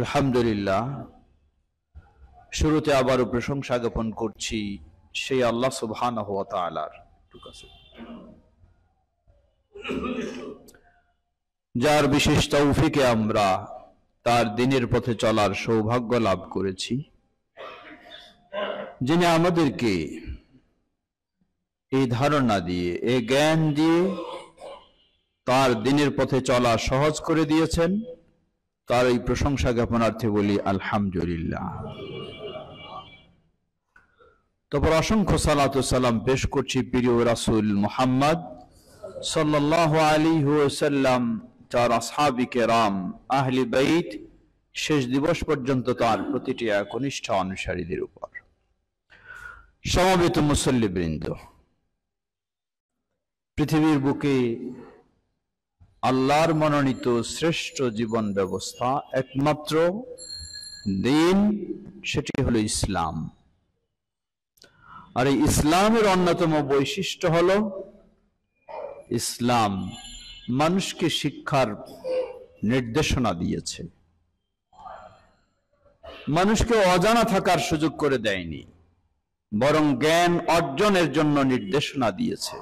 আলহামদুলিল্লাহ, শুরুতে আবারও প্রশংসা জ্ঞাপন করছি সেই আল্লাহ সুবহানাহু ওয়া তাআলার, যার বিশেষ তৌফিকে আমরা তার দিনের পথে চলার সৌভাগ্য লাভ করেছি, যিনি আমাদেরকে এই ধারণা দিয়ে, এই জ্ঞান দিয়ে তার দিনের পথে চলা সহজ করে দিয়েছেন। তার এই প্রশংসা জ্ঞাপনার্থে বলি আলহামদুলিল্লাহ। তারপর অসংখ্য সালাত ও সালাম পেশ করছি প্রিয় রাসূল মুহাম্মদ সাল্লাল্লাহু আলাইহি ওয়াসাল্লাম, তার আসহাবে কেরাম, আহলে বাইত, শেষ দিবস পর্যন্ত তার প্রতিটি একনিষ্ঠ অনুসারীদের উপর। সমবেত মুসল্লিবৃন্দ, পৃথিবীর বুকে আল্লাহর মনোনীত শ্রেষ্ঠ জীবন ব্যবস্থা, একমাত্র দিন, সেটি হলো ইসলাম। আর এই ইসলামের অন্যতম বৈশিষ্ট্য হলো ইসলাম মানুষকে শিক্ষার নির্দেশনা দিয়েছে, মানুষকে অজানা থাকার সুযোগ করে দেয়নি, বরং জ্ঞান অর্জনের জন্য নির্দেশনা দিয়েছে।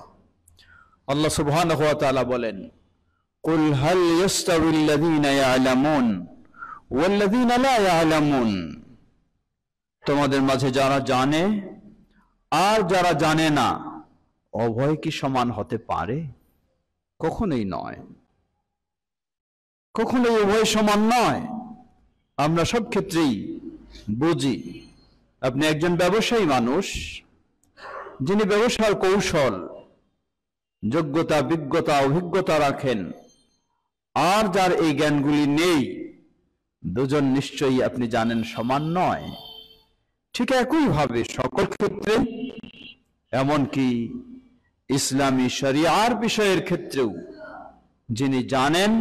আল্লাহ সুবহানাহু ওয়া তাআলা বলেন, কুল হাল ইয়াস্তাবিল্লাযীনা ইয়ালামুন ওয়াল্লাযীনা লা ইয়ালামুন, তোমাদের মাঝে যারা জানে আর যারা জানে না, উভয় কি সমান হতে পারে? কখনোই নয়, কখনোই উভয় সমান নয়। আমরা সব ক্ষেত্রেই বুঝি, আপনি একজন ব্যবসায়ী মানুষ, যিনি ব্যবসার কৌশল, যোগ্যতা, বিজ্ঞতা, অভিজ্ঞতা রাখেন, আর যার এই জ্ঞানগুলি নেই, দুজন নিশ্চয়ই আপনি জানেন সমান নয়। ঠিক একইভাবে সকল ক্ষেত্রে, এমনকি ইসলামী শরিয়ার বিষয়ের ক্ষেত্রেও যিনি জানেন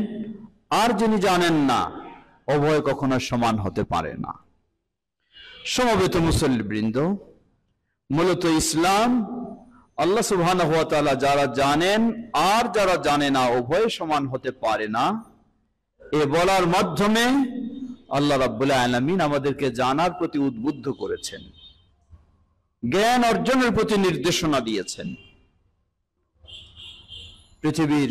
আর যিনি জানেন না, উভয় কখনো সমান হতে পারে না। সমবেত মুসল্লিবৃন্দ, মূলত ইসলাম আল্লাহ সুবহানাহু ওয়া তাআলা যারা জানেন আর যারা জানে না, উভয় সমান হতে পারে না, এ বলার মাধ্যমে আল্লাহ রাব্বুল আলামিন আমাদেরকে জানার প্রতি উদ্বুদ্ধ করেছেন, জ্ঞান অর্জনের প্রতি নির্দেশনা দিয়েছেন। পৃথিবীর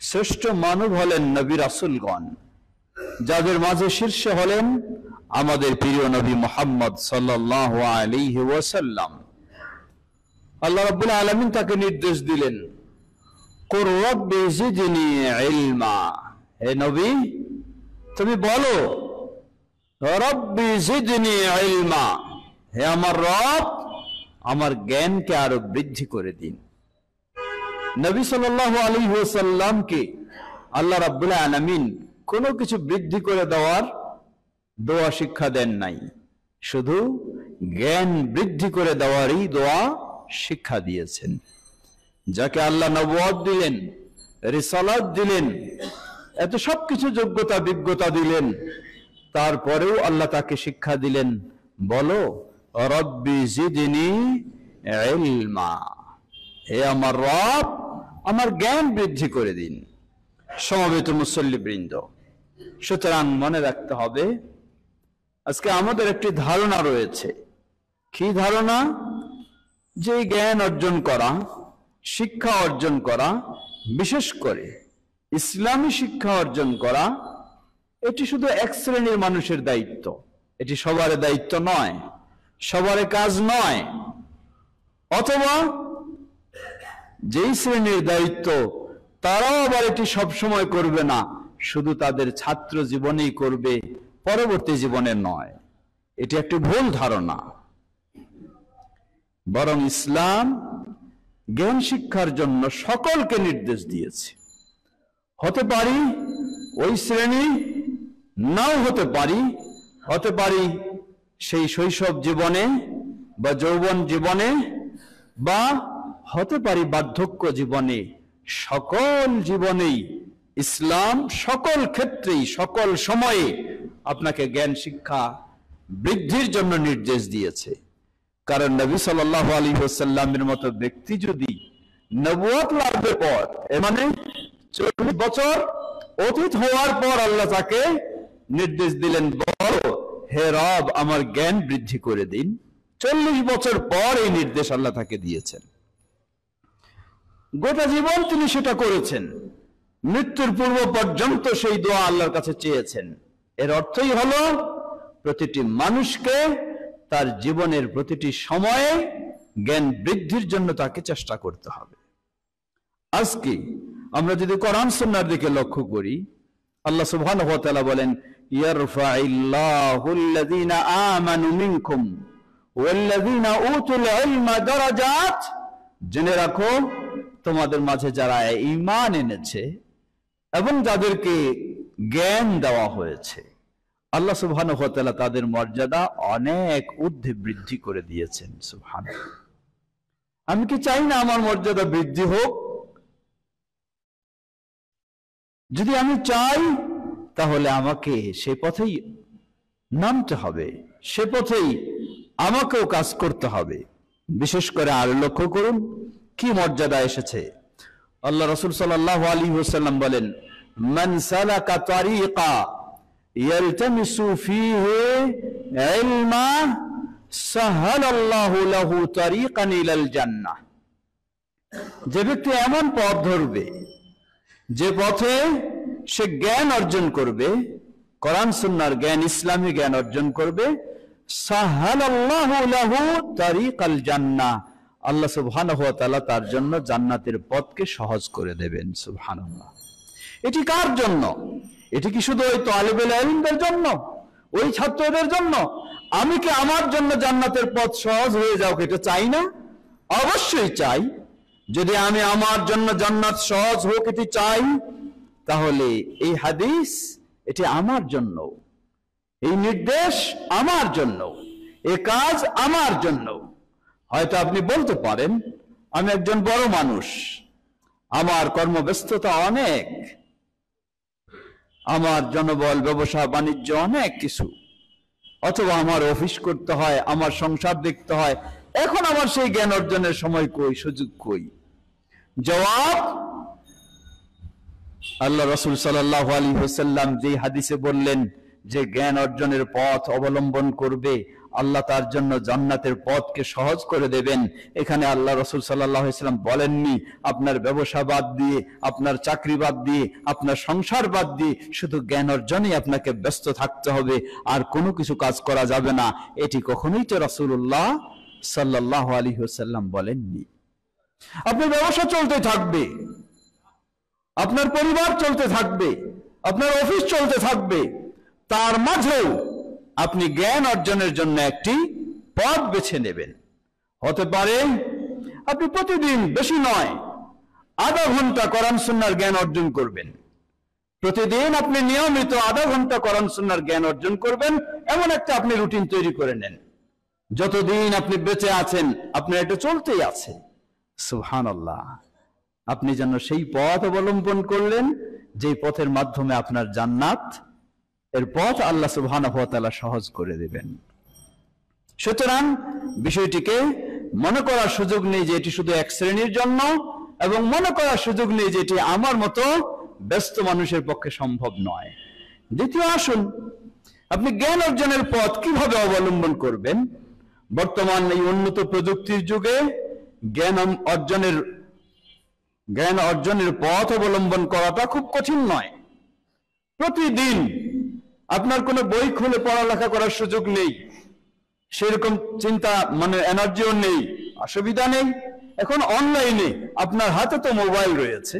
শ্রেষ্ঠ মানব হলেন নবী রাসূলগণ, যাদের মাঝে শীর্ষে হলেন আমাদের প্রিয় নবী মুহাম্মদ সাল্লাল্লাহু আলাইহি ওয়াসাল্লাম। আল্লাহ রাব্বুল আলামিন তাকে নির্দেশ দিলেন, কুর রাব্বি জিদনি ইলমা, হে নবী তুমি বলো, রাব্বি জিদনি ইলমা, হে আমার রব, আমার জ্ঞানকে আরো বৃদ্ধি করে দিন। নবী সাল্লাল্লাহু আলাইহি ওয়াসাল্লামকে আল্লাহ রাব্বুল আলামিন কোনো কিছু বৃদ্ধি করে দেওয়ার দোয়া শিক্ষা দেন নাই, শুধু জ্ঞান বৃদ্ধি করে দেওয়ারই দোয়া শিক্ষা দিয়েছেন। যাকে আল্লাহ নবুয়ত দিলেন, রিসালাত দিলেন, এত সবকিছু যোগ্যতা, বিজ্ঞতা দিলেন, তারপরেও আল্লাহ তাকে শিক্ষা দিলেন, বলো রব্বি জিদনি ইলমা, হে আমার রব, আমার জ্ঞান বৃদ্ধি করে দিন। সমবেত মুসল্লিবৃন্দ, সুতরাং মনে রাখতে হবে, আজকে আমাদের একটি ধারণা রয়েছে। কি ধারণা? যে জ্ঞান অর্জন করা, শিক্ষা অর্জন করা, বিশেষ করে ইসলামী শিক্ষা অর্জন করা, এটি শুধু এক শ্রেণীর মানুষের দায়িত্ব, এটি সবার দায়িত্ব নয়, সবার কাজ নয়। অথবা যেই শ্রেণীর দায়িত্ব, তারাও আবার এটি সবসময় করবে না, শুধু তাদের ছাত্র জীবনেই করবে, পরবর্তী জীবনে নয়। এটি একটি ভুল ধারণা। বরং ইসলাম জ্ঞান শিক্ষার জন্য সকলকে নির্দেশ দিয়েছে। হতে পারি ওই শ্রেণী, নাও হতে পারি, হতে পারি সেই শৈশব জীবনে বা যৌবন জীবনে, বা হতে পারি বার্ধক্য জীবনে। সকল জীবনেই ইসলাম সকল ক্ষেত্রেই, সকল সময়ে আপনাকে জ্ঞান শিক্ষা বৃদ্ধির জন্য নির্দেশ দিয়েছে। কারণ নবী সাল্লাল্লাহু আলাইহি ওয়াসাল্লামের মতো ব্যক্তি যদি নবুয়ত লাভের পর, মানে 40 বছর অতীত হওয়ার পর আল্লাহ তাকে নির্দেশ দিলেন, বলো হে রব আমার জ্ঞান বৃদ্ধি করে দিন। 40 বছর পর এই নির্দেশ আল্লাহ তাকে দিয়েছেন। গোটা জীবন তিনি সেটা করেছেন, মৃত্যুর পূর্ব পর্যন্ত সেই দোয়া আল্লাহর কাছে চেয়েছেন। এর অর্থই হলো প্রতিটি মানুষকে তার জীবনের প্রতিটি সময়ে জ্ঞান বৃদ্ধির জন্য তাকে চেষ্টা করতে হবে। আজকে আমরা যদি কোরআন সুন্নাহর দিকে লক্ষ্য করি, আল্লাহ সুবহানাহু ওয়া তাআলা বলেন, ইয়ারফাইল্লাহুল্লাযীনা আমানু মিনকুম ওয়াল্লাযীনা উতুল ইলমা দারাজাত। জেনে রাখো, তোমাদের মাঝে যারা ঈমান এনেছে এবং যাদেরকে জ্ঞান দেওয়া হয়েছে, আল্লাহ সুবহানাহু ওয়া তাআলা তাদের মর্যাদা অনেক ঊর্ধ্বে বৃদ্ধি করে দিয়েছেন। সুবহানাল্লাহ। আমি কি চাই না আমার মর্যাদা বৃদ্ধি হোক? যদি আমি চাই তাহলে আমাকে সে পথেই নামতে হবে, সে পথেই আমাকেও কাজ করতে হবে। বিশেষ করে আর লক্ষ্য করুন কি মর্যাদা এসেছে। আল্লাহ রাসূল সাল্লাল্লাহু আলাইহি ওয়াসাল্লাম বলেন, মান সালাকা তারিকা ইয়ালতামিসু ফীহি ইলমা সাহালাল্লাহু লাহু তারিকান ইলাল জান্নাহ। যে ব্যক্তি এমন পথ ধরবে যে পথে সে জ্ঞান অর্জন করবে, কোরআন সুন্নাহর জ্ঞান, ইসলামী জ্ঞান অর্জন করবে, সাহালাল্লাহু লাহু তারিকাল জান্নাহ, আল্লাহ সুবহানাহু ওয়া তাআলা তার জন্য জান্নাতের পথকে সহজ করে দেবেন। সুবহানাল্লাহ। এটি কার জন্য? এটি কি শুধু ওই তালিবুল ইলমদের জন্য, ওই ছাত্রদের জন্য? আমি কি আমার জন্য জান্নাতের পথ সহজ হয়ে যাও এটা চাই না? অবশ্যই চাই। যদি আমি আমার জন্য জান্নাত সহজ হোক এটি চাই, তাহলে এই হাদিস এটি আমার জন্য, এই নির্দেশ আমার জন্য, এই কাজ আমার জন্য। হয়তো আপনি বলতে পারেন, আমি একজন বড় মানুষ, আমার কর্মব্যস্ততা অনেক, আমার জনবল, ব্যবসা বাণিজ্য অনেক কিছু, অথবা আমার অফিস করতে হয়, আমার সংসার দেখতে হয়, এখন আমার সেই জ্ঞান অর্জনের সময় কই, সুযোগ কই? জবাব, আল্লাহ রাসূল সাল্লাল্লাহু আলাইহি ওয়াসাল্লাম যে হাদিসে বললেন যে জ্ঞান অর্জনের পথ অবলম্বন করবে, আল্লাহ তার জন্য জান্নাতের পথকে সহজ করে দেবেন। এখানে আল্লাহ রাসূল সাল্লাল্লাহু আলাইহি ওয়াসাল্লাম বলেননি আপনার ব্যবসা বাদ দিয়ে, আপনার চাকরি বাদ দিয়ে, আপনার সংসার বাদ দিয়ে শুধু জ্ঞান অর্জনেই আপনাকে ব্যস্ত থাকতে হবে, আর কোনো কিছু কাজ করা যাবে না। এটি কখনোই তো রাসূলুল্লাহ সাল্লাল্লাহু আলাইহি ওয়াসাল্লাম বলেননি। আপনার ব্যবসা চলতে থাকবে, আপনার পরিবার চলতে থাকবে, আপনার অফিস চলতে থাকবে, তার মাঝেও আপনি জ্ঞান অর্জনের জন্য একটি পথ বেছে নেবেন। হতে পারে আপনি প্রতিদিন, বেশি নয়, আধা ঘন্টা কোরআন সুন্নাহর জ্ঞান অর্জন করবেন। প্রতিদিন আপনি নিয়মিত আধা ঘন্টা কোরআন সুন্নাহর জ্ঞান অর্জন করবেন, এমন একটা আপনি রুটিন তৈরি করে নেন। যতদিন আপনি বেঁচে আছেন আপনার এটা চলতেই আছে। সুবহানাল্লাহ। আপনি যেন সেই পথ অবলম্বন করলেন যে পথের মাধ্যমে আপনার জান্নাত এর পথ আল্লাহ সুবহানাহু ওয়া তাআলা সহজ করে দেবেন। সুতরাং বিষয়টিকে মনে করার সুযোগ নেই যে এটি শুধু এক শ্রেণীর জন্য, এবং মনে করার সুযোগ নেই যে এটি আমার মতো ব্যস্ত মানুষের পক্ষে সম্ভব নয়। দ্বিতীয় আসুন, আপনি জ্ঞান অর্জনের পথ কিভাবে অবলম্বন করবেন? বর্তমান এই উন্নত প্রযুক্তির যুগে জ্ঞান অর্জনের পথ অবলম্বন করাটা খুব কঠিন নয়। প্রতিদিন আপনার কোনো বই খুলে পড়ালেখা করার সুযোগ নেই, সেরকম চিন্তা এনার্জিও নেই, অসুবিধা নেই। এখন অনলাইনে আপনার হাতে তো মোবাইল রয়েছে,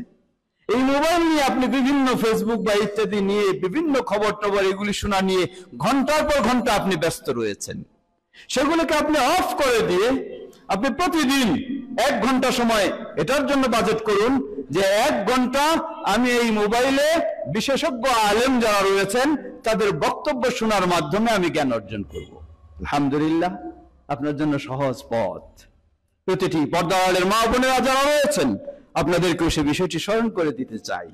এই মোবাইল নিয়ে আপনি বিভিন্ন ফেসবুক বা ইত্যাদি নিয়ে বিভিন্ন খবর টবর এগুলি শোনা নিয়ে ঘন্টার পর ঘন্টা আপনি ব্যস্ত রয়েছেন। সেগুলোকে আপনি অফ করে দিয়ে আপনি প্রতিদিন 1 ঘন্টা সময় এটার জন্য বাজেট করুন যে 1 ঘন্টা আমি এই মোবাইলে বিশেষজ্ঞ আলেম যারা রয়েছেন তাদের বক্তব্য শোনার মাধ্যমে আমি জ্ঞান অর্জন করব। আলহামদুলিল্লাহ, আপনার জন্য সহজ পথ। প্রতিটি পর্দার আড়ালের মা বোনেরা যারা রয়েছেন আপনাদেরকেও সে বিষয়টি স্মরণ করে দিতে চাই।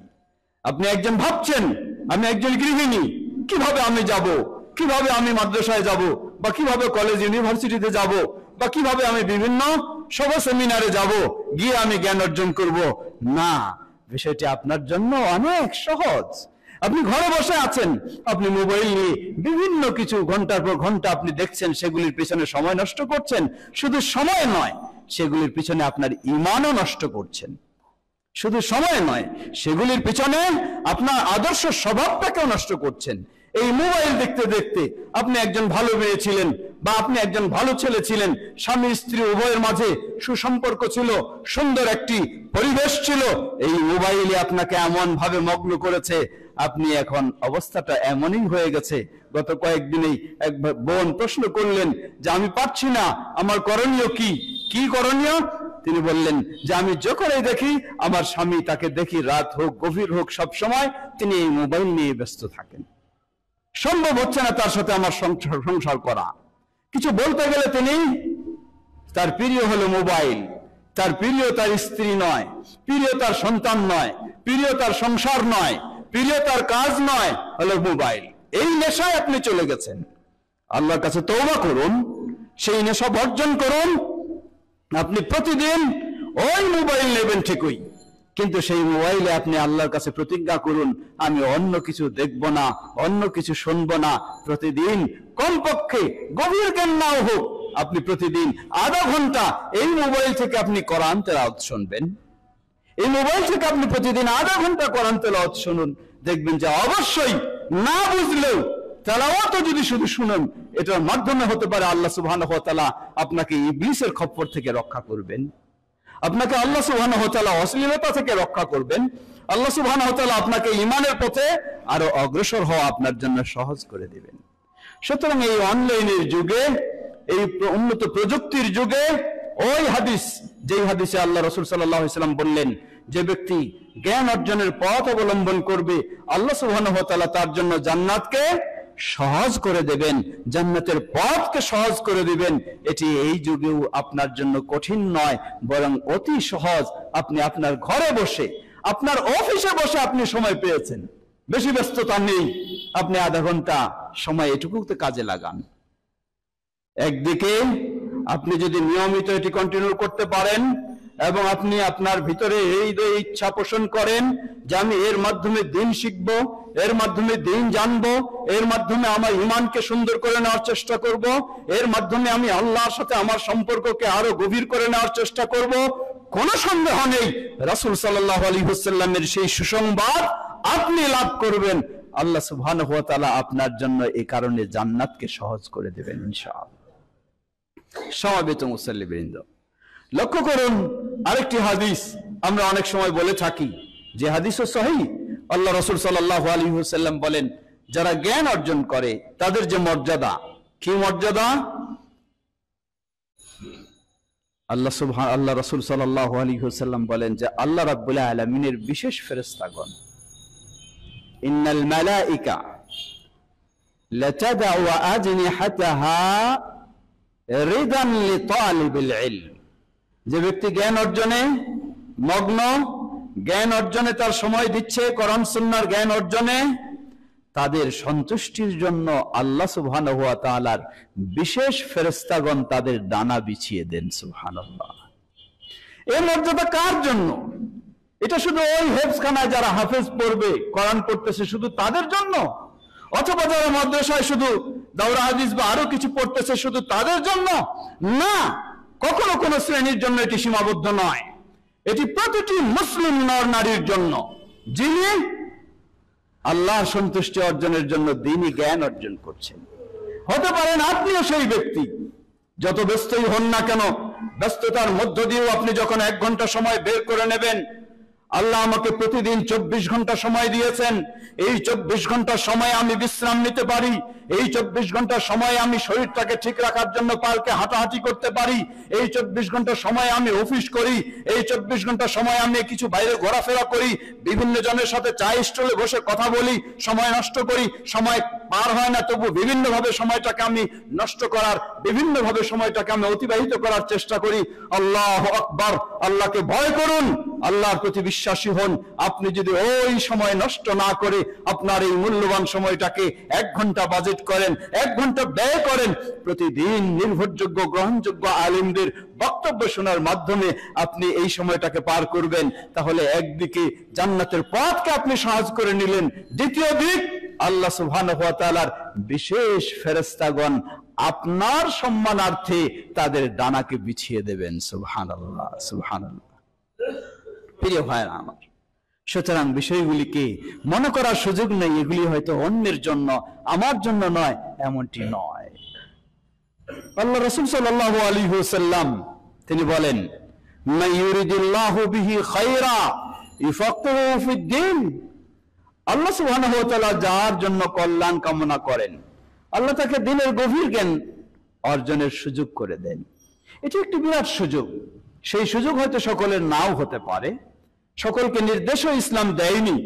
আপনি একজন ভাবছেন আমি একজন গৃহিণী, কিভাবে আমি যাব, কিভাবে আমি মাদ্রাসায় যাব, বা কিভাবে কলেজ ইউনিভার্সিটিতে যাব, বা কিভাবে আমি বিভিন্ন সভা সেমিনারে যাব, গিয়ে আমি জ্ঞান অর্জন করব। না, বিষয়টি আপনার জন্য অনেক সহজ। আপনি ঘরে বসে আছেন, আপনি মোবাইল নিয়ে বিভিন্ন কিছু ঘন্টার পর ঘন্টা আপনি দেখছেন, সেগুলির পিছনে সময় নষ্ট করছেন। শুধু সময় নয়, সেগুলির পিছনে আপনার ঈমানও নষ্ট করছেন। শুধু সময় নয়, সেগুলির পিছনে আপনার আদর্শ স্বভাবটাকেও নষ্ট করছেন। এই মোবাইল দেখতে দেখতে আপনি একজন ভালো মেয়ে ছিলেন বা আপনি একজন ভালো ছেলে ছিলেন, স্বামী স্ত্রী উভয়ের মাঝে সুসম্পর্ক ছিল, সুন্দর একটি পরিবেশ ছিল, এই মোবাইলে আপনাকে এমন ভাবে মগ্ন করেছে, আপনি এখন অবস্থাটা এমনই হয়ে গেছে। গত কয়েকদিনেই এক বোন প্রশ্ন করলেন যে আমি পারছি না, আমার করণীয় কি? কি করণীয়? তিনি বললেন যে আমি যখনই দেখি আমার স্বামী, তাকে দেখি রাত হোক গভীর হোক, সব সময় তিনি এই মোবাইল নিয়ে ব্যস্ত থাকেন। সম্ভব হচ্ছে না তার সাথে আমার সংসার করা। কিছু বলতে গেলে তিনি, তার প্রিয় হলো মোবাইল, তার প্রিয় তার স্ত্রী নয়, প্রিয় তার সন্তান নয়, প্রিয় তার সংসার নয়, প্রিয় তার কাজ নয়, হলো মোবাইল। এই নেশায় আপনি চলে গেছেন। আল্লাহর কাছে তওবা করুন, সেই নেশা বর্জন করুন। আপনি প্রতিদিন ওই মোবাইল নেবেন ঠিকই, কিন্তু সেই মোবাইলে আপনি আল্লাহর কাছে প্রতিজ্ঞা করুন, আমি অন্য কিছু দেখব না, অন্য কিছু শুনবো না। প্রতিদিন কমপক্ষে গভীর জ্ঞান নাও হোক, আপনি প্রতিদিন আধা ঘন্টা এই মোবাইল থেকে আপনি কোরআন তেলাওয়াত শুনবেন। এই মোবাইল থেকে আপনি প্রতিদিন আধা ঘন্টা কোরআন তেলাওয়াত শুনুন, দেখবেন যে অবশ্যই না বুঝলেও তেলাওয়াতও যদি শুধু শুনেন, এটার মাধ্যমে হতে পারে আল্লাহ সুবহানাহু ওয়া তাআলা আপনাকে ইবলিসের খপ্পর থেকে রক্ষা করবেন, আপনাকে আল্লাহ সুবহানাহু ওয়া তাআলা অশ্লীলতা থেকে রক্ষা করবেন, আল্লাহ সুবহানাহু ওয়া তাআলা আপনাকে ঈমানের পথে আরো অগ্রসর হওয়া আপনার জন্য সহজ করে দিবেন। সুতরাং এই অনলাইনের যুগে, এই উন্নত প্রযুক্তির যুগে, ওই হাদিস, যেই হাদিসে আল্লাহ রাসূল সাল্লাল্লাহু আলাইহি ওয়াসাল্লাম বললেন যে ব্যক্তি জ্ঞান অর্জনের পথ অবলম্বন করবে, আল্লাহ সুবহানাহু ওয়া তাআলা তার জন্য জান্নাতকে সহজ করে দেবেন, জান্নাতের পথকে সহজ করে দিবেন। এটি এই যুগেও আপনার জন্য কঠিন নয়, বরং অতি সহজ। আপনি আপনার ঘরে বসে, আপনার অফিসে বসে আপনি সময় পেয়েছেন, বেশি ব্যস্ততা নেই, আপনি আধা ঘন্টা সময় এটুকুতে কাজে লাগান। একদিকে আপনি যদি নিয়মিত এটি কন্টিনিউ করতে পারেন এবং আপনি আপনার ভিতরে এই ইচ্ছা পোষণ করেন যে আমি এর মাধ্যমে দিন শিখব, এর মাধ্যমে দিন জানবো, এর মাধ্যমে আমার ঈমানকে সুন্দর করে নেওয়ার চেষ্টা করব, এর মাধ্যমে আমি আল্লাহর সাথে আমার সম্পর্ককে আরো গভীর করে নেওয়ার চেষ্টা করব, কোনো সন্দেহ নেই রাসূল সাল্লাল্লাহু আলাইহি ওয়াসাল্লামের সেই সুসংবাদ আপনি লাভ করবেন। আল্লাহ সুবহানাহু ওয়া তাআলা আপনার জন্য এই কারণে জান্নাতকে সহজ করে দেবেন ইনশাআল্লাহ। সমবেত মুসল্লিবৃন্দ, লক্ষ্য করুন আরেকটি হাদিস আমরা অনেক সময় বলে থাকি, যে হাদিসও সহিহ। আল্লাহ রাসূল সাল্লাল্লাহু আলাইহি ওয়াসাল্লাম বলেন, যারা জ্ঞান অর্জন করে তাদের যে মর্যাদা, কি মর্যাদা? আল্লাহ রাসূল সাল্লাল্লাহু আলাইহি ওয়াসাল্লাম বলেন যে আল্লাহ রাব্বুল আলামিনের বিশেষ ফেরেশতাগণ, ইন্নাল মালাইকা লাতাদউ আজনিহাতাহা রিদান লিতালিবিল ইলম। যে ব্যক্তি জ্ঞান অর্জনে মগ্ন, জ্ঞান অর্জনে তার সময় দিচ্ছে, কোরআন সুন্নাহর জ্ঞান অর্জনে, তাদের সন্তুষ্টির জন্য আল্লাহ সুবহানাহু ওয়া তাআলার বিশেষ ফেরেশতাগণ তাদের ডানা বিছিয়ে দেন। সুবহানাল্লাহ। এই মর্যাদা কার জন্য? এটা শুধু ওই হেফজখানায় যারা হাফেজ পড়বে, কোরআন পড়তেছে, শুধু তাদের জন্য? অথবা যারা মাদ্রাসায় শুধু দাওরা হাদিস বা আরো কিছু পড়তেছে, শুধু তাদের জন্য? না, কখনো কোনো শ্রেণীর জন্য এটি সীমাবদ্ধ নয়। এটি প্রতিটি মুসলিম নর নারীর জন্য, যিনি আল্লাহর সন্তুষ্টি অর্জনের জন্য দ্বীনি জ্ঞান অর্জন করছেন। হতে পারেন আপনিও সেই ব্যক্তি, যত ব্যস্তই হন না কেন, ব্যস্ততার মধ্য দিয়েও আপনি যখন 1 ঘন্টা সময় বের করে নেবেন, আল্লাহ আমাকে প্রতিদিন 24 ঘন্টা সময় দিয়েছেন, এই 24 ঘন্টা সময় আমি বিশ্রাম নিতে পারি, এই 24 ঘন্টা সময় আমি শরীরটাকে ঠিক রাখার জন্য পার্কে হাঁটাহাঁটি করতে পারি, এই 24 ঘন্টা সময় আমি অফিস করি, এই 24 ঘন্টা সময় আমি কিছু বাইরে ঘোরাফেরা করি, বিভিন্ন জনের সাথে চা স্টলে বসে কথা বলি, সময় নষ্ট করি, সময় পার হয় না, তবু বিভিন্ন ভাবে সময়টাকে আমি নষ্ট করার বিভিন্ন ভাবে সময়টাকে আমি অতিবাহিত করার চেষ্টা করি। আল্লাহু আকবার, আল্লাহকে ভয় করুন, আল্লাহর প্রতি বিশ্বাসী হন। আপনি যদি ওই সময় নষ্ট না করে আপনার এই মূল্যবান সময়টাকে 1 ঘন্টা বাজেট করেন, 1 ঘন্টা ব্যয় করেন, প্রতিদিন নির্ভরযোগ্য গ্রহণযোগ্য আলেমদের বক্তব্য শোনার মাধ্যমে আপনি এই সময়টাকে পার করবেন, তাহলে একদিকে জান্নাতের পথকে আপনি সহজ করে নিলেন, দ্বিতীয় দিক আল্লাহ সুবহানাহু ওয়া তাআলার বিশেষ ফেরেশতাগণ আপনার সম্মানার্থে তাদের ডানাকে বিছিয়ে দেবেন। সুবহানাল্লাহ, সুবহানাল্লাহ। প্রিয় ভাইরা আমার, সুতরাং বিষয়গুলিকে মনে করার সুযোগ নেই এগুলি হয়তো অন্যের জন্য, আমার জন্য নয়, এমনটি নয়। আল্লাহ রাসূল সাল্লাল্লাহু আলাইহি ওয়াসাল্লাম তিনি বলেন, মান ইউরিদুল্লাহু বিহি খায়রা ইফাক্কিহু ফিদ্দীন। আল্লাহ সুবহানাহু ওয়া তাআলা যার জন্য কল্যাণ কামনা করেন, আল্লাহ তাকে দিনের গভীর জ্ঞান অর্জনের সুযোগ করে দেন। এটি একটি বিরাট সুযোগ। সেই সুযোগ হয়তো সকলের নাও হতে পারে, সকলকে নির্দেশও ইসলাম দেয়নি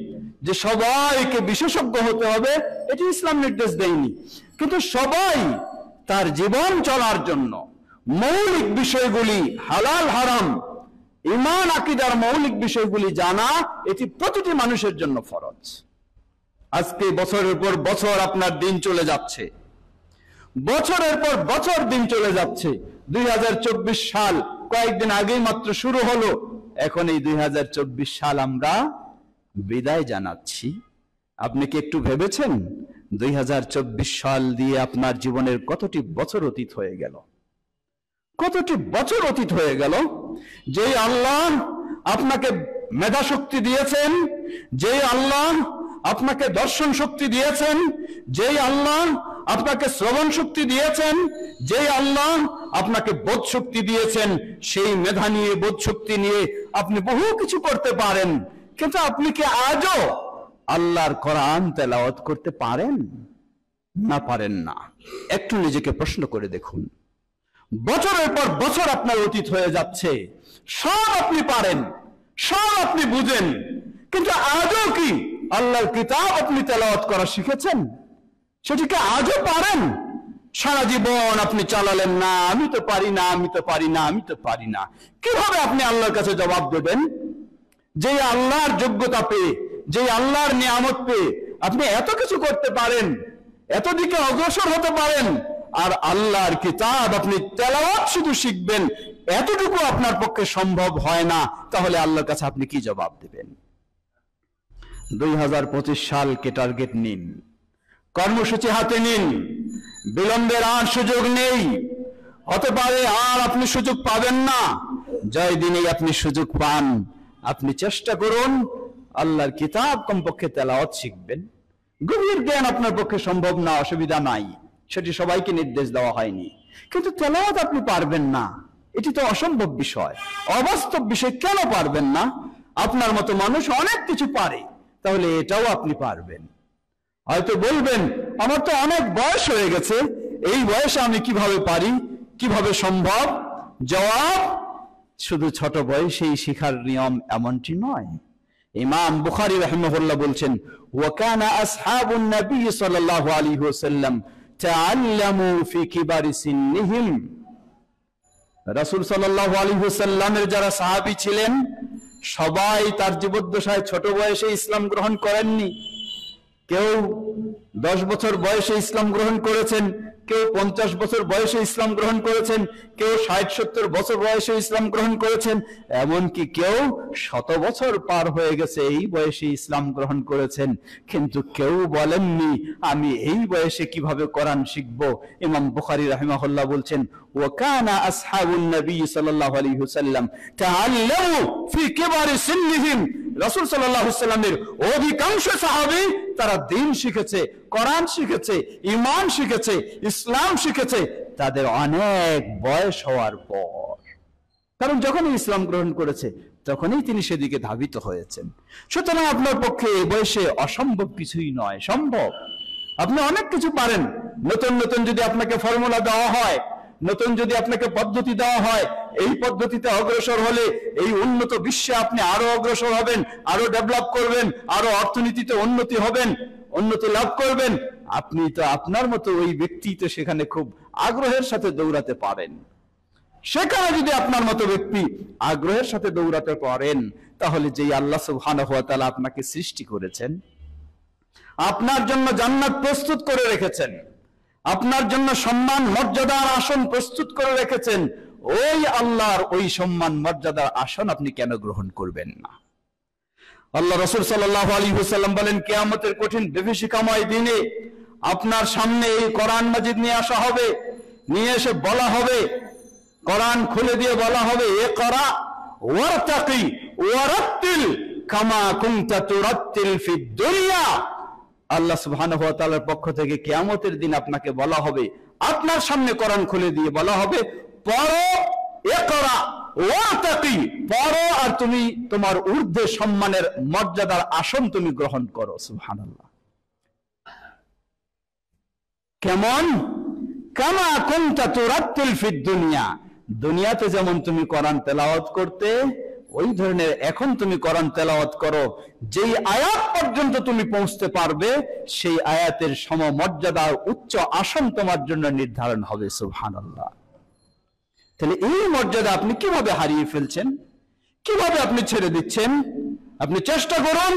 যে সবাইকে বিশেষজ্ঞ হতে হবে, এটি ইসলাম নির্দেশ দেয়নি। কিন্তু সবাই তার জীবন চলার জন্য মৌলিক বিষয়গুলি, হালাল হারাম, ঈমান আকীদার মৌলিক বিষয়গুলি জানা, এটি প্রতিটি মানুষের জন্য ফরজ। আজকে বছরের পর বছর আপনার দিন চলে যাচ্ছে, বছরের পর বছর দিন চলে যাচ্ছে। 2024 সাল কয়েকদিন আগেই মাত্র শুরু হলো, এখন এই 2024 সাল আমরা বিদায় জানাচ্ছি। আপনি কি একটু ভেবেছেন 2024 সাল দিয়ে আপনার জীবনের কতটি বছর অতীত হয়ে গেল? কতটি বছর অতীত হয়ে গেল। যেই আল্লাহ আপনাকে মেধা শক্তি দিয়েছেন, যেই আল্লাহ আপনাকে দর্শন শক্তি দিয়েছেন, যেই আল্লাহ আপনাকে শ্রবণ শক্তি দিয়েছেন, যেই আল্লাহ আপনাকে বোধ শক্তি দিয়েছেন, সেই মেধা নিয়ে, বোধ শক্তি নিয়ে আপনি বহু কিছু করতে পারেন, কিন্তু আপনি কি আজও আল্লাহর কোরআন তেলাওয়াত করতে পারেন? না, পারেন না। একটু নিজেকে প্রশ্ন করে দেখুন। বছরের পর বছর আপনার অতীত হয়ে যাচ্ছে, সব আপনি পারেন, সব আপনি বুঝেন, কিন্তু আজও কি আল্লাহর কিতাব আপনি তেলাওয়াত করা শিখেছেন? সেটিকে আজও পারেন? সারা জীবন আপনি চালালেন, না আমি তো পারি না, আমি তো পারি না, আমি তো পারি না। কিভাবে আপনি আল্লাহর কাছে জবাব দেবেন? যে আল্লাহর যোগ্যতা পেয়ে, যে আল্লাহর নিয়ামত পেয়ে আপনি এত কিছু করতে পারেন, এত দিকে অগ্রসর হতে পারেন, আর আল্লাহর কিতাব আপনি তেলাওয়াত শুধু শিখবেন, এতটুকু আপনার পক্ষে সম্ভব হয় না, তাহলে আল্লাহর কাছে আপনি কি জবাব দেবেন? 2025 সালকে টার্গেট নিন, কর্মসূচি হাতে নিন, বিলম্বের আর সুযোগ নেই। হতে পারে আর আপনি সুযোগ পাবেন না, জয় দিনেই আপনি সুযোগ পান। আপনি চেষ্টা করুন আল্লাহর কিতাব কমপক্ষে তেলাওয়াত শিখবেন। গভীর জ্ঞান আপনার পক্ষে সম্ভব না, অসুবিধা নাই, সেটি সবাইকে নির্দেশ দেওয়া হয়নি, কিন্তু তেলাওয়াত আপনি পারবেন না, এটি তো অসম্ভব বিষয়, অবাস্তব বিষয়। কেন পারবেন না? আপনার মতো মানুষ অনেক কিছু পারে, তাহলে এটাও আপনি পারবেন। হয়তো বলবেন আমার তো অনেক বয়স হয়ে গেছে, এই বয়সে আমি কিভাবে পারি, কিভাবে সম্ভব? জবাব, শুধু ছোট বয়সেই শিখার নিয়ম এমনটি নয়। ইমাম বুখারী রাহিমাহুল্লাহ বলছেন, ওয়াকানা আসহাবুন নবী সাল্লাল্লাহু আলাইহি ওয়াসাল্লাম তাআল্লামু ফি কিবারি সিন্নিহিম। রাসূল সাল্লাল্লাহু আলাইহি ওয়াসাল্লামের যারা সাহাবী ছিলেন, সবাই তার জীবদ্দশায় ছোট বয়সে ইসলাম গ্রহণ করেননি। কেউ 10 বছর বয়সে ইসলাম গ্রহণ করেছেন, কেউ 50 বছর বয়সে ইসলাম গ্রহণ করেছেন, কেউ 60-70 বছর বয়সে ইসলাম গ্রহণ করেছেন, এমনকি কেউ 100 বছর পার হয়ে গেছে এই বয়সে ইসলাম গ্রহণ করেছেন। কিন্তু কেউ বলেননি আমি এই বয়সে কিভাবে কোরআন শিখব। ইমাম বুখারী রাহিমাহুল্লাহ বলছেন, ওয়াকানা আসহাবুন নবী সাল্লাল্লাহু আলাইহি ওয়াসাল্লাম তাআল্লামু ফি কিবারি সিন্নিহিম। রাসূল সাল্লাল্লাহু আলাইহি ওয়াসাল্লামের অধিকাংশ সাহাবী তারা দ্বীন শিখেছে, কোরআন শিখেছে, ঈমান শিখেছে, ইসলাম শিখেছে তাদের অনেক বয়স হওয়ার পর। কারণ যখনই ইসলাম গ্রহণ করেছে তখনই তিনি সেদিকে ধাবিত হয়েছেন। সুতরাং আপনার পক্ষে এই বয়সে অসম্ভব কিছুই নয়, সম্ভব। আপনি অনেক কিছু পারেন। নতুন নতুন যদি আপনাকে ফর্মুলা দেওয়া হয়, নতুন যদি আপনাকে পদ্ধতি দেওয়া হয়, এই পদ্ধতিতে অগ্রসর হলে এই উন্নত বিশ্বে আপনি আরো অগ্রসর হবেন, আরো ডেভেলপ করবেন, আরো অর্থনীতিতে উন্নতি হবেন, উন্নতি লাভ করবেন, আপনি তো আপনার মতো ওই ব্যক্তি তো সেখানে খুব আগ্রহের সাথে দৌড়াতে পারেন, সেখানে যদি আপনার মতো ব্যক্তি আগ্রহের সাথে দৌড়াতে পারেন, তাহলে যেই আল্লাহ সুবহানাহু ওয়া তাআলা আপনাকে সৃষ্টি করেছেন, আপনার জন্য জান্নাত প্রস্তুত করে রেখেছেন, আপনার জন্য সম্মান মর্যাদার আসন প্রস্তুত করে রেখেছেন, ওই আল্লাহর ওই সম্মান মর্যাদার আসন আপনি কেন গ্রহণ করবেন না? আল্লাহ রাসূল সাল্লাল্লাহু আলাইহি ওয়াসাল্লাম বলেন, কিয়ামতের কঠিন বিভীষিকাময় দিনে আপনার সামনে এই কোরআন মাজিদ নিয়ে আসা হবে, নিয়ে এসে বলা হবে, কোরআন খুলে দিয়ে বলা হবে, ইকরা ওয়ারতাকি ওয়ারাত্তিল কামা কুনতা তুরাত্তিল ফিদ দুনিয়া। আল্লাহ সুবহানাহু ওয়া তাআলার পক্ষ থেকে কিয়ামতের দিন আপনাকে বলা হবে, আপনার সামনে কোরআন খুলে দিয়ে বলা হবে, পড়ো, ইকরা ওয়ারতাকি, পড়ো আর তুমি তোমার ঊর্ধ্বে সম্মানের মর্যাদার আসন তুমি গ্রহণ করো। সুবহানাল্লাহ। কেমন? কামা কুনতা তুরাত্তিল ফিদ দুনিয়া, দুনিয়াতে যেমন তুমি কোরআন তেলাওয়াত করতে, ওই ধরনের এখন তুমি কোরআন তেলাওয়াত করো, যেই আয়াত পর্যন্ত তুমি পৌঁছতে পারবে সেই আয়াতের সমমর্যাদার উচ্চ আসন তোমার জন্য নির্ধারণ হবে। সুবহানাল্লাহ। তাহলে এই মর্যাদা আপনি কিভাবে হারিয়ে ফেলছেন, কিভাবে আপনি ছেড়ে দিচ্ছেন? আপনি চেষ্টা করুন।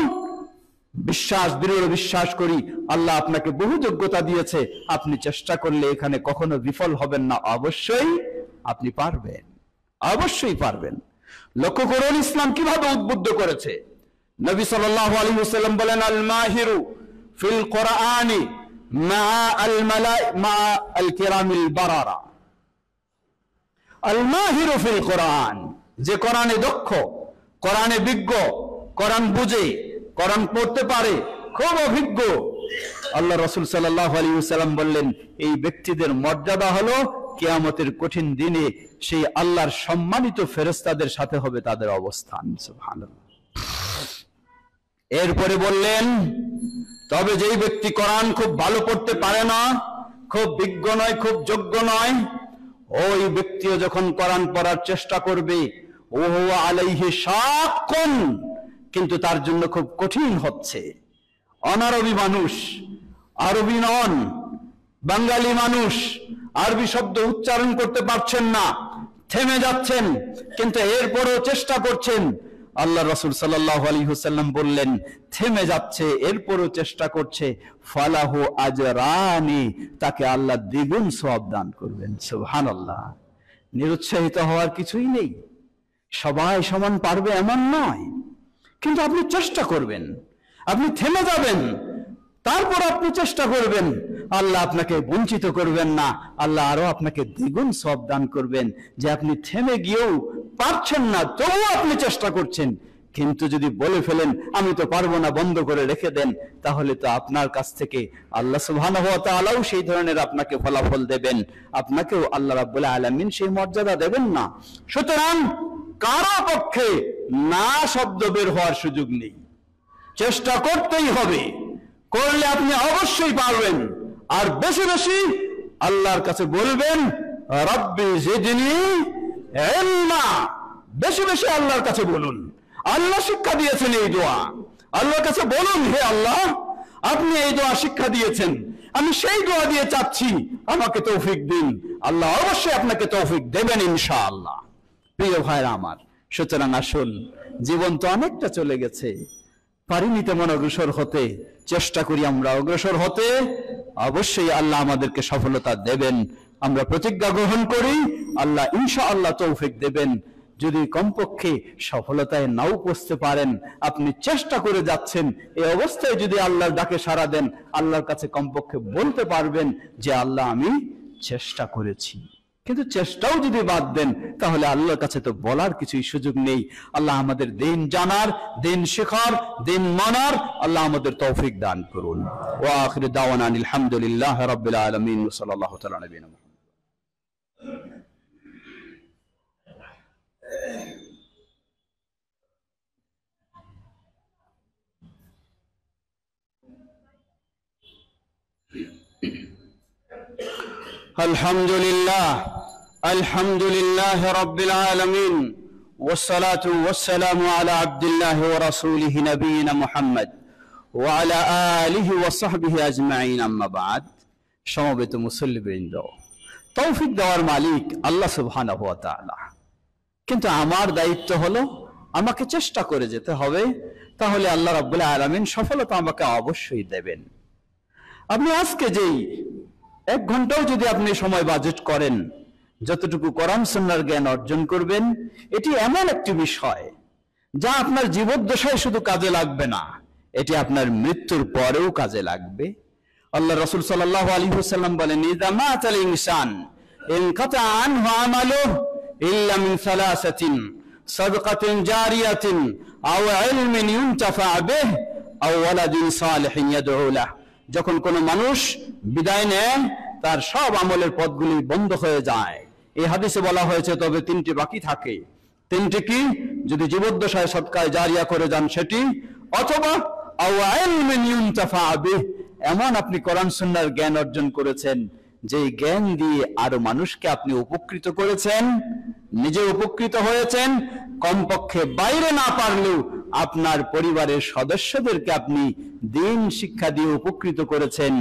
দৃঢ় বিশ্বাস করি আল্লাহ আপনাকে বহু যোগ্যতা দিয়েছে, আপনি চেষ্টা করলে এখানে কখনো বিফল হবেন না, অবশ্যই আপনি পারবেন, অবশ্যই পারবেন। লক্ষ্য করুন ইসলাম কিভাবে উদ্বুদ্ধ করেছে। নবী সাল্লাল্লাহু আলাইহি ওয়াসাল্লাম বলেন, আল মাহিরু ফিল কোরআনি মা আল মা আল কিরামিল বারারা। আল মাহিরু ফিল কোরআন, যে কোরআনে দক্ষ, কোরআনে বিজ্ঞ, কোরআন বুঝে, কোরআন পড়তে পারে, খুব অভিজ্ঞ। আল্লাহ রাসূল সাল্লাল্লাহু আলাইহি ওয়াসাল্লাম বললেন, এই ব্যক্তিদের মর্যাদা হলো কিয়ামতের কঠিন দিনে সেই আল্লাহর সম্মানিত ফেরেশতাদের সাথে হবে তাদের অবস্থান। সুবহানাল্লাহ। এরপরে বললেন, তবে যেই ব্যক্তি কোরআন খুব ভালো পড়তে পারে না, খুব বিজ্ঞ নয়, খুব যোগ্য নয়, ওই ব্যক্তিও যখন কোরআন পড়ার চেষ্টা করবে, ও হুয়া আলাইহি শাক্কুন, কিন্তু তার জন্য খুব কঠিন হচ্ছে। অনারবি মানুষ, আরবি নন, বাঙালি মানুষ, আরবি শব্দ উচ্চারণ করতে পারছেন না, থেমে যাচ্ছেন, কিন্তু এরপরও চেষ্টা করছেন। আল্লাহ রাসূল সাল্লাল্লাহু আলাইহি ওয়াসাল্লাম বললেন, থেমে যাচ্ছে এরপরও চেষ্টা করছে, ফালাহু আজরানি, তাকে আল্লাহ দ্বিগুণ সওয়াব দান করবেন। সুবহানাল্লাহ। নিরুৎসাহিত হওয়ার কিছুই নেই, সবাই সমান পারবে এমন নয়, কিন্তু আপনি চেষ্টা করবেন, আপনি থেমে যাবেন, তারপর আপনি চেষ্টা করবেন, আল্লাহ আপনাকে বঞ্চিত করবেন না, আল্লাহ আরো আপনাকে দ্বিগুণ সওয়াব দান করবেন। যে আপনি থেমে গিয়েও পারছেন না, তবুও আপনি চেষ্টা করছেন, কিন্তু যদি বলে ফেলেন আমি তো পারবো না, বন্ধ করে রেখে দেন, তাহলে তো আপনার কাছ থেকে আল্লাহ সুবহানাহু ওয়া তাআলাও সেই ধরনের আপনাকে ফলাফল দেবেন, আপনাকেও আল্লাহ রাব্বুল আলামিন সেই মর্যাদা দেবেন না। সুতরাং কারো পক্ষে না শব্দ বের হওয়ার সুযোগ নেই, চেষ্টা করতেই হবে, করলে আপনি অবশ্যই পারবেন। আর বেশি বেশি আল্লাহর কাছে বলবেন, রব্বি জিদনি ইলমা, বেশি বেশি আল্লাহর কাছে বলুন। আল্লাহ শিক্ষা দিয়েছেন এই দোয়া, আল্লাহর কাছে বলুন, হে আল্লাহ আপনি এই দোয়া শিক্ষা দিয়েছেন, আমি সেই দোয়া দিয়ে চাচ্ছি, আমাকে তৌফিক দিন। আল্লাহ অবশ্যই আপনাকে তৌফিক দেবেন ইনশাআল্লাহ। প্রিয় ভাইরা আমার, সুতরাং আসুন, জীবন তো অনেকটা চলে গেছে, পারিনি তেমন অগ্রসর হতে, চেষ্টা করি আমরা অগ্রসর হতে, অবশ্যই আল্লাহ আমাদেরকে সফলতা দেবেন। আমরা প্রতিজ্ঞা গ্রহণ করি, আল্লাহ ইনশাআল্লাহ তৌফিক দেবেন। যদি কমপক্ষে সফলতায় নাও পৌঁছতে পারেন, আপনি চেষ্টা করে যাচ্ছেন, এই অবস্থায় যদি আল্লাহর ডাকে সাড়া দেন, আল্লাহর কাছে কমপক্ষে বলতে পারবেন যে আল্লাহ আমি চেষ্টা করেছি। কিন্তু চেষ্টাও যদি বাদ দেন, তাহলে আল্লাহর কাছে তো বলার কিছুই সুযোগ নেই। আল্লাহ আমাদের দিন জানার, দিন শেখার, দিন মানার আল্লাহ আমাদের তৌফিক দান করুন। ওয়া আখিরু দাওয়ানা আলহামদুলিল্লাহি রাব্বিল আলামিন ওয়া সাল্লাল্লাহু তাআলা আলা নবিয়িনা মুহাম্মদ। আলহামদুলিল্লাহ রাব্বিল আলামিন والصلاة والسلام على عبد الله ورسوله نبينا محمد وعلى آله وصحبه أجمعين أما بعد। সমবেত মুসল্লিবৃন্দ, তৌফিক দেওয়ার মালিক আল্লাহ সুবহানাহু ওয়া তাআলা। কিন্তু আমার দায়িত্ব হলো আমাকে চেষ্টা করে যেতে হবে, তাহলে আল্লাহ রাব্বুল আলামিন সফলতা আমাকে অবশ্যই দেবেন। আপনি আজকে যেই 1 ঘন্টাও যদি আপনি সময় বাজেট করেন, যতটুকু কোরআন সুন্নাহর জ্ঞান অর্জন করবেন, এটি এমন একটি বিষয় যা আপনার জীবদ্দশায় শুধু কাজে লাগবে না, এটি আপনার মৃত্যুর পরেও কাজে লাগবে। আল্লাহ রাসূল সাল্লাল্লাহু আলাইহি ওয়াসাল্লাম বলেন, ইযা মাতাল ইনসান ইনকাতা আনহু আমালুহু ইল্লা মিন সালাসাতিন সাদকাতিন জারিয়াতিন আও ইলমিন ইউনতাফা বিহি আও ওয়ালাদিন সালিহিন ইয়াদউ লাহু। যখন কোনো মানুষ বিদায় নেয়, তার সব আমলের পথগুলি বন্ধ হয়ে যায়। এই হাদিসে বলা হয়েছে তবে 3টি বাকি থাকে। 3টি কি? যদি জীবদ্দশায় সদকায়ে জারিয়া করে যান সেটি, অথবা আও ইলমিন ইউনতাফা বিহি, এমন আপনি কোরআন সুন্নাহর জ্ঞান অর্জন করেছেন যে জ্ঞান দিয়ে আরো মানুষকে আপনি উপকৃত করেছেন, নিজে উপকৃত হয়েছেন, কমপক্ষে বাইরে না পারলেও আপনার পরিবারের সদস্যদেরকে আপনি দিন শিক্ষা দিয়ে উপকৃত করেছেন,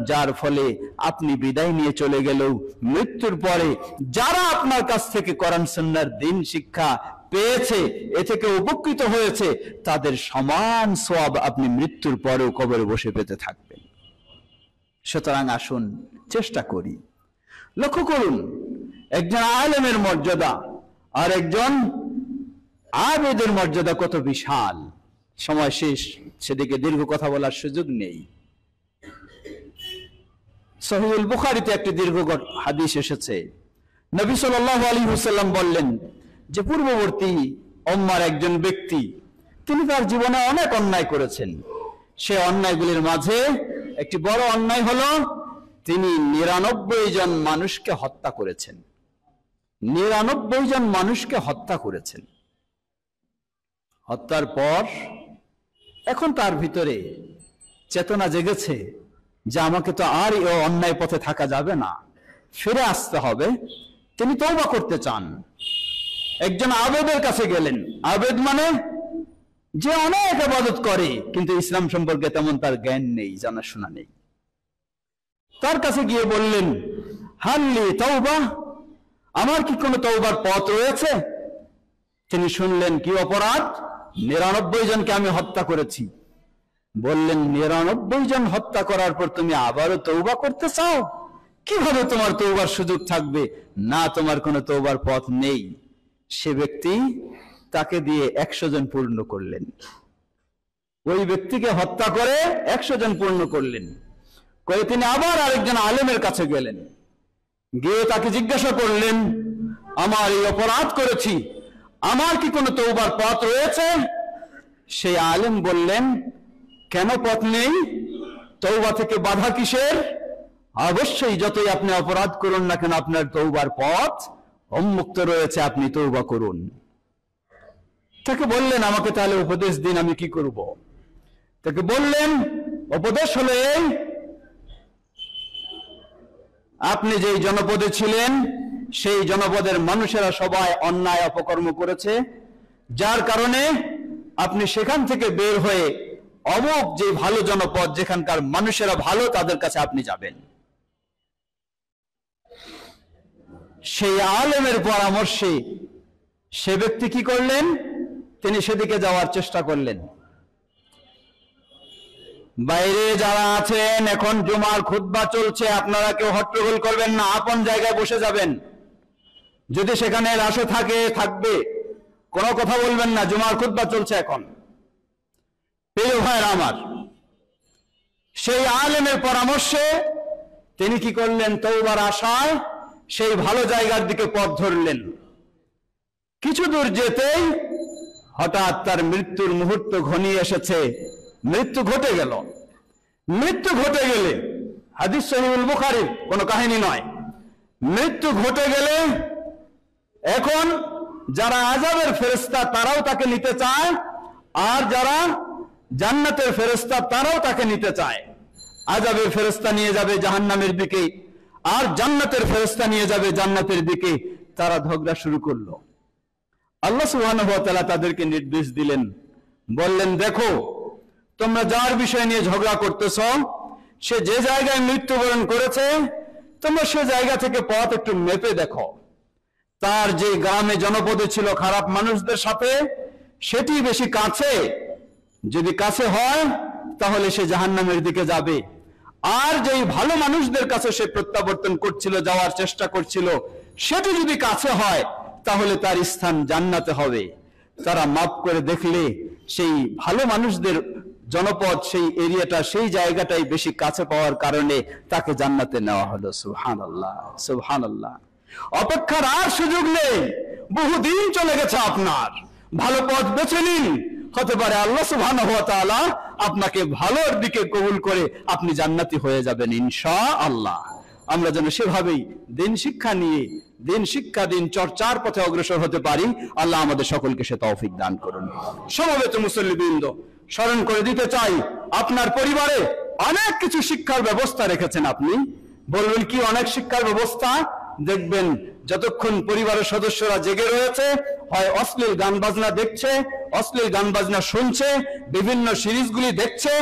যার ফলে আপনি বিদায় নিয়ে চলে গেলেও মৃত্যুর পরে যারা আপনার কাছ থেকে কোরআন সুন্নাহর দিন শিক্ষা পেয়েছে, এ থেকে উপকৃত হয়েছে, তাদের সমান সওয়াব আপনি মৃত্যুর পরেও কবরে বসে পেতে থাকবেন। সুতরাং আসুন চেষ্টা করি। লক্ষ্য করুন, একজন আলেমের মর্যাদা আর একজন আবেদের মর্যাদা কত বিশাল। সময় শেষ, সেদিকে দীর্ঘ কথা বলার সুযোগ নেই। সহিহুল বুখারীতে একটি দীর্ঘ হাদিস এসেছে। নবী সাল্লাল্লাহু আলাইহি ওয়াসাল্লাম বললেন যে পূর্ববর্তী উম্মার একজন ব্যক্তি, তিনি তার জীবনে অনেক অন্যায় করেছেন। সে অন্যায়গুলির মাঝে একটি বড় অন্যায় হলো তিনি 99 জন মানুষকে হত্যা করেছেন। 99 জন মানুষকে হত্যা করেছেন। হত্যার পর এখন তার ভিতরে চেতনা জেগেছে যে আমাকে তো আর এই অন্যায় পথে থাকা যাবে না, ফিরে আসতে হবে। তিনি তওবা করতে চান। একজন আবেদের কাছে গেলেন। আবেদ মানে যে অনেক ইবাদত করে কিন্তু ইসলাম সম্পর্কে তেমন তার জ্ঞান নেই, জানাশোনা নেই। তার কাছে গিয়ে বললেন, হাল্লি তওবা, আমার কি কোনো তওবার পথ রয়েছে? তিনি শুনলেন কি অপরাধ? 99 জনকে আমি হত্যা করেছি। বললেন, 99 জন হত্যা করার পর তুমি আবারও তওবা করতে চাও? কিভাবে তোমার তওবার সুযোগ থাকবে? না, তোমার কোনো তওবার পথ নেই। সে ব্যক্তি তাকে দিয়ে 100 জন পূর্ণ করলেন। ওই ব্যক্তিকে হত্যা করে 100 জন পূর্ণ করলেন। করে তিনি আবার আরেকজন আলেমের কাছে গেলেন। গিয়ে তাকে জিজ্ঞাসা করলেন, আমার এই অপরাধ করেছি, আমার কি কোনো তওবার পথ রয়েছে? সেই আলেম বললেন, কেন পথ নেই? তওবা থেকে বাধা কিসের? অবশ্যই যতই আপনি অপরাধ করুন না কেন, আপনার তওবার পথ উন্মুক্ত রয়েছে, আপনি তওবা করুন। তাকে বললেন, আমাকে তাহলে উপদেশ দিন, আমি কি করব? তাকে বললেন, উপদেশ হলো এই, আপনি যেই জনপদে ছিলেন সেই জনপদের মানুষেরা সবাই অন্যায় অপকর্ম করেছে, যার কারণে আপনি সেখান থেকে বের হয়ে অমুক যে ভালো জনপদ, যেখানকার মানুষেরা ভালো, তাদের কাছে আপনি যাবেন। সেই আলেমের পরামর্শে সে ব্যক্তি কি করলেন? তিনি সেদিকে যাওয়ার চেষ্টা করলেন। বাইরে যারা আছেন, এখন জুমার খুতবা চলছে, আপনারা কেউ হট্টগোল করবেন না, আপন জায়গায় বসে যাবেন। যদি সেখানে রাশে থাকে থাকবে, কোনো কথা বলবেন না, জুমার খুতবা চলছে এখন। প্রিয় ভাইরা আমার, সেই আলেমের পরামর্শে তিনি কি করলেন? তওবার আশায় সেই ভালো জায়গার দিকে পথ ধরলেন। কিছু দূর যেতেই হঠাৎ তার মৃত্যুর মুহূর্ত ঘনিয়ে এসেছে। মৃত্যু ঘটে গেল। মৃত্যু ঘটে গেলে, হাদিস সহিহুল বুখারীর কোনো কাহিনী নয়, মৃত্যু ঘটে গেলে এখন যারা আযাবের ফেরেশতা তারাও তাকে নিতে চায়, আর যারা জান্নাতের ফেরেশতা তারাও তাকে নিতে চায়। আযাবের ফেরেশতা নিয়ে যাবে জাহান্নামের দিকে, আর জান্নাতের ফেরেশতা নিয়ে যাবে জান্নাতের দিকে। তারা ঝগড়া শুরু করলো। আল্লাহ সুবহানাহু ওয়া তাআলা তাদেরকে নির্দেশ দিলেন, বললেন, দেখো তোমরা যার বিষয় নিয়ে ঝগড়া করতেছ, সে যে জায়গায় মৃত্যুবরণ করেছে তোমরা সে জায়গা থেকে পথ একটু মেপে দেখো। তার যে গ্রামে জনপদে ছিল খারাপ মানুষদের সাথে, সেটি বেশি কাছে, যদি কাছে হয় তাহলে সে জাহান্নামের দিকে যাবে। আর যেই ভালো মানুষদের কাছে সে প্রত্যাবর্তন করছিল, যাওয়ার চেষ্টা করছিল, সেটি যদি কাছে হয় তাহলে তার স্থান জান্নাতে হবে। তারা মাপ করে দেখলে সেই ভালো মানুষদের জনপদ, সেই এরিয়াটা, সেই জায়গাটাই বেশি কাছে পাওয়ার কারণে তাকে জান্নাতে নেওয়া হলো। সুবহানাল্লাহ, সুবহানাল্লাহ। অপেক্ষার আর সুযোগ নেই, বহুদিন চলে গেছে আপনার। ভালো পথ বেছে নিন, হতে পারে আল্লাহ সুবহানাহু ওয়া তাআলা আপনাকে ভালোর দিকে কবুল করে আপনি জান্নাতি হয়ে যাবেন ইনশাআল্লাহ। আমরা যেন সেভাবেই দিন শিক্ষা নিয়ে, দিন শিক্ষা, দিন চর্চার পথে অগ্রসর হতে পারি। আল্লাহ আমাদের সকলকে সে তৌফিক দান করুন। সমবেত মুসল্লিবৃন্দ, স্মরণ করে দিতে চাই, আপনার পরিবারে অনেক কিছু শিক্ষার ব্যবস্থা রেখেছেন আপনি। বলবেন কি অনেক শিক্ষার ব্যবস্থা? দেখবেন যতক্ষণ পরিবারের সদস্যরা জেগে রয়েছে, হয় অশ্লীল গান বাজনা দেখছে, অশ্লীল গান বাজনা শুনছে, বিভিন্ন সিরিজগুলি দেখছে,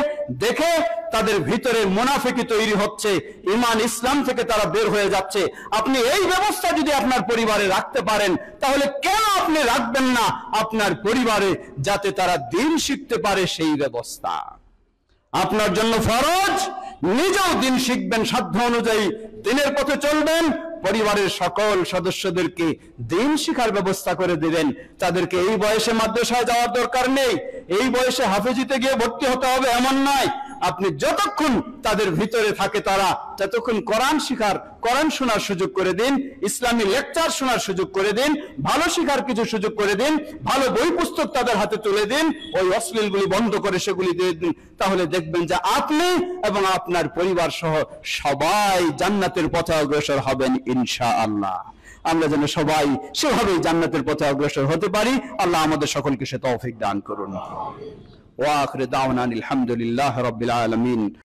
দেখে তাদের ভিতরে মুনাফিকি তৈরি হচ্ছে, ঈমান ইসলাম থেকে তারা বের হয়ে যাচ্ছে। আপনি এই ব্যবস্থা যদি আপনার পরিবারে রাখতে পারেন, তাহলে কেন আপনি রাখবেন না আপনার পরিবারে, যাতে তারা দিন শিখতে পারে সেই ব্যবস্থা। আপনার জন্য ফরজ, নিজেও দিন শিখবেন, সাধ্য অনুযায়ী দিনের পথে চলবেন, পরিবারের সকল সদস্যদেরকে দিন শিখার ব্যবস্থা করে দিবেন। তাদেরকে এই বয়সে মাদ্রাসায় যাওয়ার দরকার নেই, এই বয়সে হাফেজিতে গিয়ে ভর্তি হতে হবে এমন নয়। আপনি যতক্ষণ তাদের ভিতরে থাকে তারা, ততক্ষণ কোরআন শিখার, কোরআন শোনার সুযোগ করে দিন, ইসলামী লেকচার শোনার সুযোগ করে দিন, ভালো শিখার কিছু সুযোগ করে দিন, ভালো বই পুস্তক তাদের হাতে তুলে দিন, ওই অশ্লীলগুলি বন্ধ করে সেগুলি দিয়ে দিন। তাহলে দেখবেন যে আপনি এবং আপনার পরিবার সহ সবাই জান্নাতের পথে অগ্রসর হবেন ইনশাআল্লাহ। আমরা যেন সবাই সেভাবেই জান্নাতের পথে অগ্রসর হতে পারি। আল্লাহ আমাদের সকলকে সে তৌফিক দান করুন। ওয়া আখিরু দাওয়ানা আলহামদুলিল্লাহি রাব্বিল আলামিন।